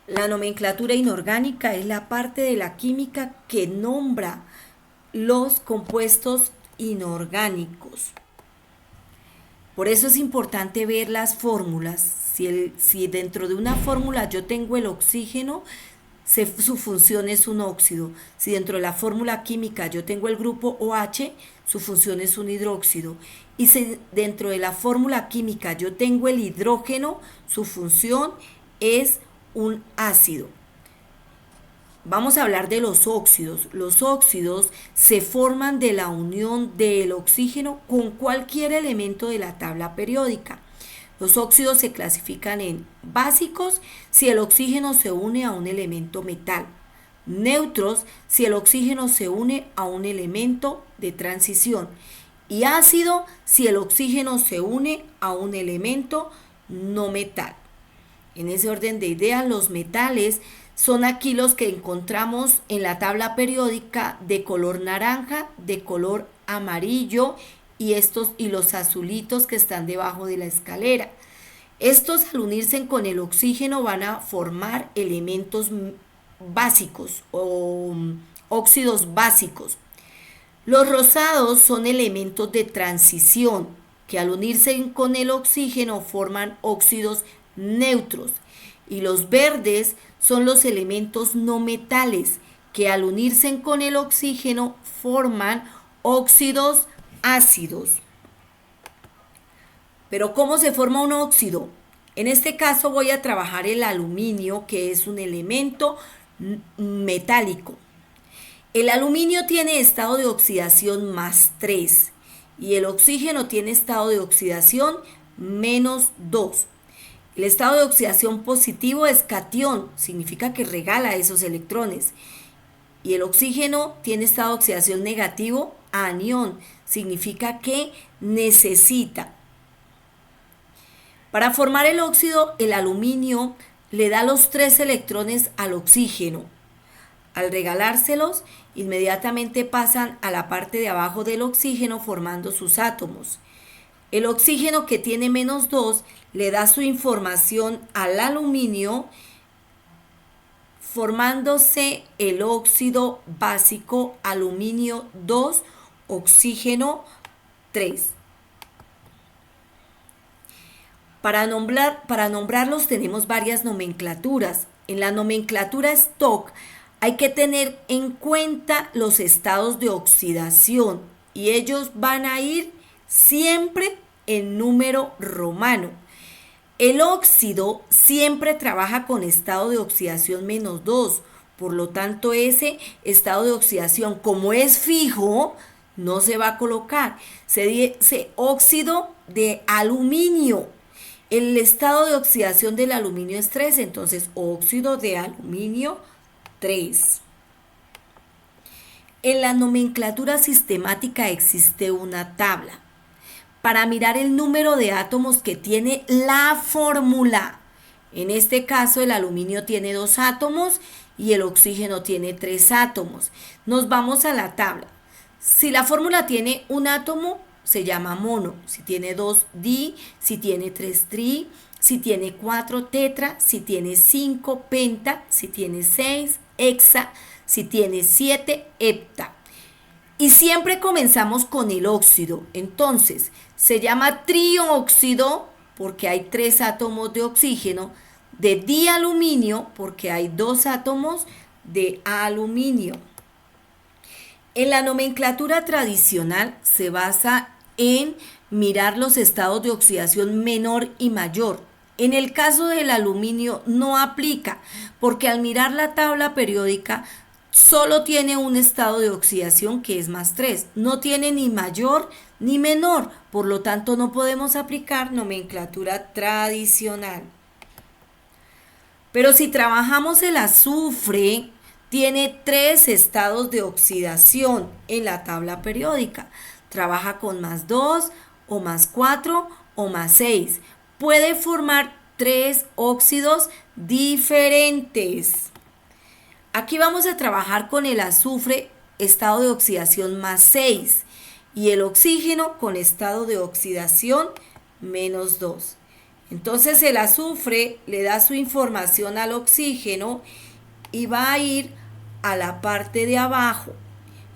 La nomenclatura inorgánica es la parte de la química que nombra los compuestos inorgánicos. Por eso es importante ver las fórmulas. Si dentro de una fórmula yo tengo el oxígeno, su función es un óxido. Si dentro de la fórmula química yo tengo el grupo OH, su función es un hidróxido. Y si dentro de la fórmula química yo tengo el hidrógeno, su función es un ácido. Vamos a hablar de los óxidos. Los óxidos se forman de la unión del oxígeno con cualquier elemento de la tabla periódica. Los óxidos se clasifican en básicos si el oxígeno se une a un elemento metal, neutros si el oxígeno se une a un elemento de transición y ácido si el oxígeno se une a un elemento no metal. En ese orden de ideas, los metales son aquí los que encontramos en la tabla periódica de color naranja, de color amarillo y los azulitos que están debajo de la escalera. Estos al unirse con el oxígeno van a formar elementos básicos o óxidos básicos. Los rosados son elementos de transición que al unirse con el oxígeno forman óxidos neutros y los verdes son los elementos no metales que al unirse con el oxígeno forman óxidos ácidos. Pero ¿cómo se forma un óxido? En este caso voy a trabajar el aluminio, que es un elemento metálico. El aluminio tiene estado de oxidación +3 y el oxígeno tiene estado de oxidación -2. El estado de oxidación positivo es catión, significa que regala esos electrones. Y el oxígeno tiene estado de oxidación negativo, anión, significa que necesita. Para formar el óxido, el aluminio le da los 3 electrones al oxígeno. Al regalárselos, inmediatamente pasan a la parte de abajo del oxígeno formando sus átomos. El oxígeno que tiene -2 le da su información al aluminio formándose el óxido básico aluminio 2, oxígeno 3. Para nombrarlos tenemos varias nomenclaturas. En la nomenclatura stock hay que tener en cuenta los estados de oxidación y ellos van a ir siempre en número romano. El óxido siempre trabaja con estado de oxidación -2, por lo tanto ese estado de oxidación, como es fijo, no se va a colocar. Se dice óxido de aluminio. El estado de oxidación del aluminio es 3, entonces óxido de aluminio 3. En la nomenclatura sistemática existe una tabla para mirar el número de átomos que tiene la fórmula. En este caso el aluminio tiene 2 átomos y el oxígeno tiene 3 átomos. Nos vamos a la tabla. Si la fórmula tiene un átomo, se llama mono. Si tiene 2, di. Si tiene 3, tri. Si tiene 4, tetra. Si tiene 5, penta. Si tiene 6, hexa. Si tiene 7, hepta. Y siempre comenzamos con el óxido. Entonces, se llama trióxido porque hay 3 átomos de oxígeno, de dialuminio porque hay 2 átomos de aluminio. En la nomenclatura tradicional se basa en mirar los estados de oxidación menor y mayor. En el caso del aluminio no aplica porque al mirar la tabla periódica solo tiene un estado de oxidación que es +3, no tiene ni mayor ni menor, por lo tanto no podemos aplicar nomenclatura tradicional. Pero si trabajamos el azufre, tiene 3 estados de oxidación en la tabla periódica. Trabaja con +2 o +4 o +6. Puede formar 3 óxidos diferentes. Aquí vamos a trabajar con el azufre, estado de oxidación +6, y el oxígeno con estado de oxidación -2. Entonces el azufre le da su información al oxígeno y va a ir a la parte de abajo.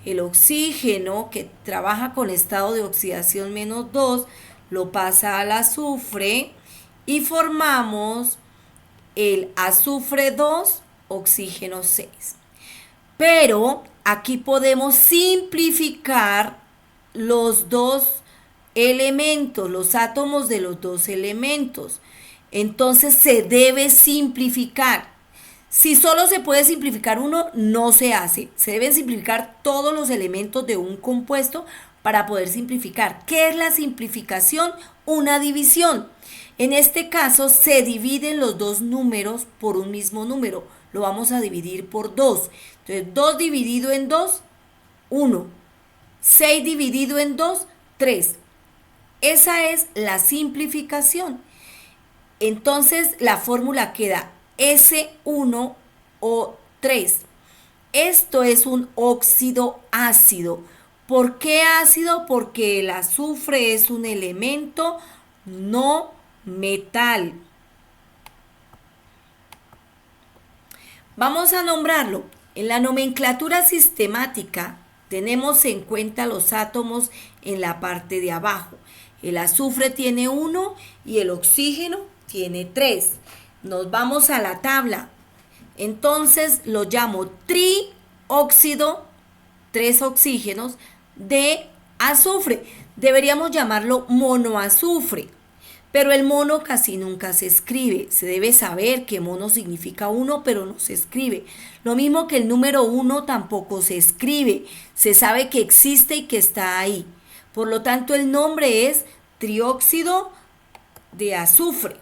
El oxígeno, que trabaja con estado de oxidación -2, lo pasa al azufre y formamos el azufre 2, oxígeno 6. Pero aquí podemos simplificar los dos elementos, los átomos de los dos elementos. Entonces se debe simplificar. Si solo se puede simplificar uno, no se hace. Se deben simplificar todos los elementos de un compuesto para poder simplificar. ¿Qué es la simplificación? Una división. En este caso se dividen los dos números por un mismo número. Lo vamos a dividir por 2. Entonces 2 dividido en 2, 1. 6 dividido en 2, 3. Esa es la simplificación. Entonces la fórmula queda S1O3. Esto es un óxido ácido. ¿Por qué ácido? Porque el azufre es un elemento no metal. Vamos a nombrarlo. En la nomenclatura sistemática tenemos en cuenta los átomos en la parte de abajo. El azufre tiene 1 y el oxígeno tiene 3. Nos vamos a la tabla. Entonces lo llamo trióxido, 3 oxígenos, de azufre. Deberíamos llamarlo monoazufre, pero el mono casi nunca se escribe. Se debe saber que mono significa 1, pero no se escribe. Lo mismo que el número 1 tampoco se escribe. Se sabe que existe y que está ahí. Por lo tanto, el nombre es trióxido de azufre.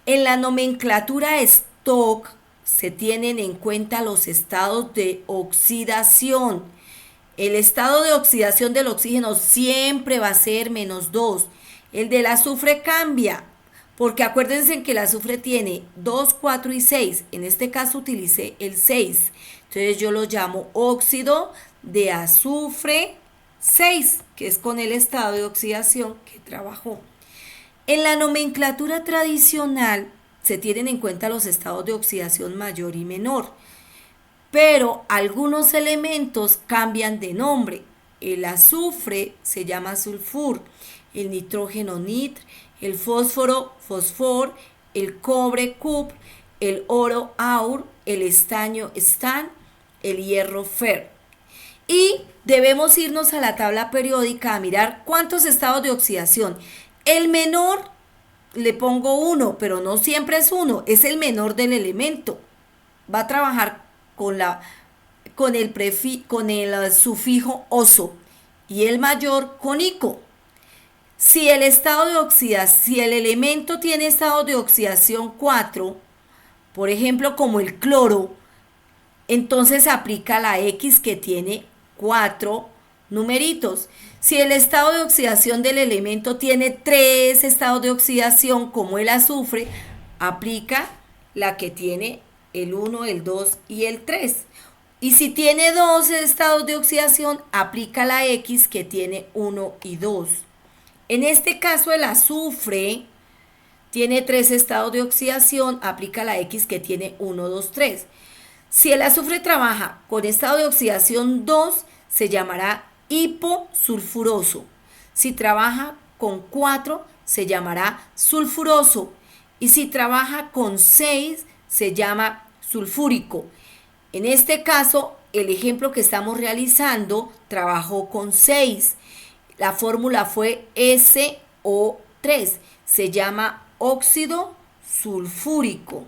En la nomenclatura Stock se tienen en cuenta los estados de oxidación. El estado de oxidación del oxígeno siempre va a ser -2. El del azufre cambia, porque acuérdense que el azufre tiene 2, 4 y 6. En este caso utilicé el 6. Entonces yo lo llamo óxido de azufre 6, que es con el estado de oxidación que trabajó. En la nomenclatura tradicional se tienen en cuenta los estados de oxidación mayor y menor, pero algunos elementos cambian de nombre. El azufre se llama sulfur, el nitrógeno nitr, el fósforo fosfor, el cobre cupr, el oro aur, el estaño stan, el hierro fer. Y debemos irnos a la tabla periódica a mirar cuántos estados de oxidación. El menor le pongo 1, pero no siempre es 1, es el menor del elemento. Va a trabajar con el sufijo oso y el mayor con ico. Si el elemento tiene estado de oxidación 4, por ejemplo como el cloro, entonces aplica la X que tiene 4 numeritos. Si el estado de oxidación del elemento tiene 3 estados de oxidación como el azufre, aplica la que tiene el 1, el 2 y el 3. Y si tiene 2 estados de oxidación, aplica la X que tiene 1 y 2. En este caso el azufre tiene 3 estados de oxidación, aplica la X que tiene 1, 2, 3. Si el azufre trabaja con estado de oxidación 2, se llamará hiposulfuroso. Si trabaja con 4, se llamará sulfuroso. Y si trabaja con 6, se llama sulfúrico. En este caso, el ejemplo que estamos realizando trabajó con 6. La fórmula fue SO3. Se llama óxido sulfúrico.